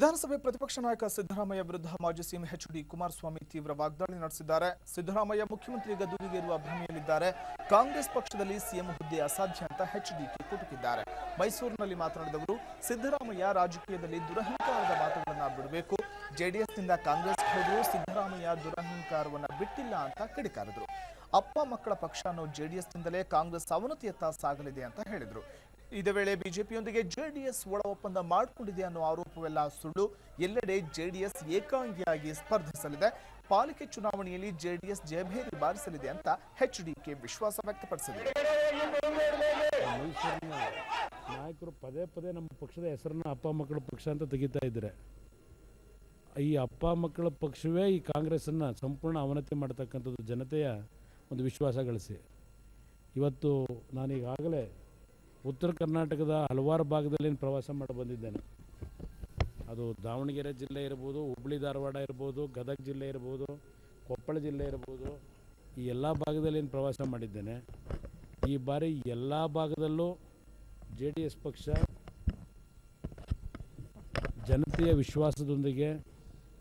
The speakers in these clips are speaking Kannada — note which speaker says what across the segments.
Speaker 1: ವಿಧಾನಸಭೆ ಪ್ರತಿಪಕ್ಷ ನಾಯಕ ಸಿದ್ದರಾಮಯ್ಯ ವಿರುದ್ಧ ಮಾಜಿ ಸಿಎಂ ಎಚ್.ಡಿ. ಕುಮಾರಸ್ವಾಮಿ ತೀವ್ರ ವಾಗ್ದಾಳಿ ನಡೆಸಿದ್ದಾರೆ. ಸಿದ್ದರಾಮಯ್ಯ ಮುಖ್ಯಮಂತ್ರಿ ಗದ್ದುಗೆಗೇರುವ ಭ್ರಮೆಯಲ್ಲಿದ್ದಾರೆ. ಕಾಂಗ್ರೆಸ್ ಪಕ್ಷದಲ್ಲಿ ಸಿಎಂ ಹುದ್ದೆ ಅಸಾಧ್ಯ ಅಂತ ಎಚ್.ಡಿ.ಕೆ ಕುಟುಕಿದ್ದಾರೆ. ಮೈಸೂರಿನಲ್ಲಿ ಮಾತನಾಡಿದವರು, ಸಿದ್ದರಾಮಯ್ಯ ರಾಜಕೀಯದಲ್ಲಿ ದುರಹಂಕಾರದ ಮಾತುಗಳನ್ನು ಬಿಡಬೇಕು. ಜೆಡಿಎಸ್ನಿಂದ ಕಾಂಗ್ರೆಸ್ ಹೋದರೂ ಸಿದ್ದರಾಮಯ್ಯ ದುರಹಂಕಾರವನ್ನ ಬಿಟ್ಟಿಲ್ಲ ಅಂತ ಕಿಡಿಕಾರಿದರು. ಅಪ್ಪ ಮಕ್ಕಳ ಪಕ್ಷ ಅನ್ನೋ ಜೆಡಿಎಸ್ನಿಂದಲೇ ಕಾಂಗ್ರೆಸ್ ಅವನತಿಯತ್ತ ಸಾಗಲಿದೆ ಅಂತ ಹೇಳಿದರು. ಇದೇ ವೇಳೆ ಬಿಜೆಪಿಯೊಂದಿಗೆ ಜೆಡಿಎಸ್ ಒಳ ಒಪ್ಪಂದ ಮಾಡಿಕೊಂಡಿದೆ ಅನ್ನೋ ಆರೋಪವೆಲ್ಲ ಸುಳ್ಳು. ಎಲ್ಲೆಡೆ ಜೆಡಿಎಸ್ ಏಕಾಂಗಿಯಾಗಿ ಸ್ಪರ್ಧಿಸಲಿದೆ. ಪಾಲಿಕೆ ಚುನಾವಣೆಯಲ್ಲಿ ಜೆಡಿಎಸ್ ಜಯಭೇರಿ ಬಾರಿಸಲಿದೆ ಅಂತ ಎಚ್.ಡಿ.ಕೆ ವಿಶ್ವಾಸ ವ್ಯಕ್ತಪಡಿಸಿದರು.
Speaker 2: ಮೈಸೂರಿನ ನಾಯಕರು ಪದೇ ಪದೇ ನಮ್ಮ ಪಕ್ಷದ ಹೆಸರನ್ನ ಅಪ್ಪ ಮಕ್ಕಳ ಪಕ್ಷ ಅಂತ ತೆಗಿತಾ ಇದ್ದಾರೆ. ಈ ಅಪ್ಪ ಮಕ್ಕಳ ಪಕ್ಷವೇ ಈ ಕಾಂಗ್ರೆಸ್ಸನ್ನು ಸಂಪೂರ್ಣ ಅವನತಿ ಮಾಡ್ತಕ್ಕಂಥದ್ದು ಜನತೆಯ ಒಂದು ವಿಶ್ವಾಸ ಗಳಿಸಿ. ಇವತ್ತು ನಾನೀಗಾಗಲೇ ಉತ್ತರ ಕರ್ನಾಟಕದ ಹಲವಾರು ಭಾಗದಲ್ಲಿ ಪ್ರವಾಸ ಮಾಡಿ ಬಂದಿದ್ದೇನೆ. ಅದು ದಾವಣಗೆರೆ ಜಿಲ್ಲೆ ಇರ್ಬೋದು, ಹುಬ್ಬಳ್ಳಿ ಧಾರವಾಡ ಇರ್ಬೋದು, ಗದಗ ಜಿಲ್ಲೆ ಇರ್ಬೋದು, ಕೊಪ್ಪಳ ಜಿಲ್ಲೆ ಇರ್ಬೋದು, ಈ ಎಲ್ಲ ಭಾಗದಲ್ಲಿ ಪ್ರವಾಸ ಮಾಡಿದ್ದೇನೆ. ಈ ಬಾರಿ ಎಲ್ಲ ಭಾಗದಲ್ಲೂ ಜೆಡಿಎಸ್ ಪಕ್ಷ ಜನತೆಯ ವಿಶ್ವಾಸದೊಂದಿಗೆ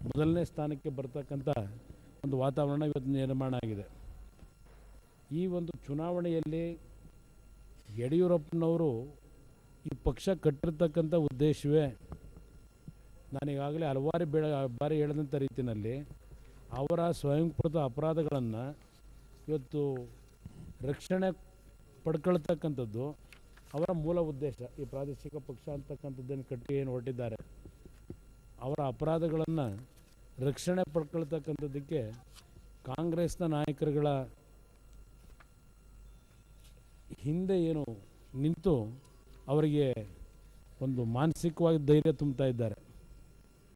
Speaker 2: ಮೊದಲನೇ ಸ್ಥಾನಕ್ಕೆ ಬರ್ತಕ್ಕಂಥ ಒಂದು ವಾತಾವರಣ ಇವತ್ತು ನಿರ್ಮಾಣ ಆಗಿದೆ. ಈ ಒಂದು ಚುನಾವಣೆಯಲ್ಲಿ ಯಡಿಯೂರಪ್ಪನವರು ಈ ಪಕ್ಷ ಕಟ್ಟಿರ್ತಕ್ಕಂಥ ಉದ್ದೇಶವೇ ನಾನೀಗಾಗಲೇ ಹಲವಾರು ಬಾರಿ ಹೇಳಿದಂಥ ರೀತಿಯಲ್ಲಿ ಅವರ ಸ್ವಯಂಕೃತ ಅಪರಾಧಗಳನ್ನು ಇವತ್ತು ರಕ್ಷಣೆ ಪಡ್ಕೊಳ್ತಕ್ಕಂಥದ್ದು ಅವರ ಮೂಲ ಉದ್ದೇಶ. ಈ ಪ್ರಾದೇಶಿಕ ಪಕ್ಷ ಅಂತಕ್ಕಂಥದ್ದನ್ನು ಕಟ್ಟಿ ಏನು ಹೊರಟಿದ್ದಾರೆ, ಅವರ ಅಪರಾಧಗಳನ್ನು ರಕ್ಷಣೆ ಪಡ್ಕೊಳ್ತಕ್ಕಂಥದ್ದಕ್ಕೆ ಕಾಂಗ್ರೆಸ್ನ ನಾಯಕರುಗಳ ಹಿಂದೆ ಏನು ನಿಂತು ಅವರಿಗೆ ಒಂದು ಮಾನಸಿಕವಾಗಿ ಧೈರ್ಯ ತುಂಬ್ತಾ ಇದ್ದಾರೆ.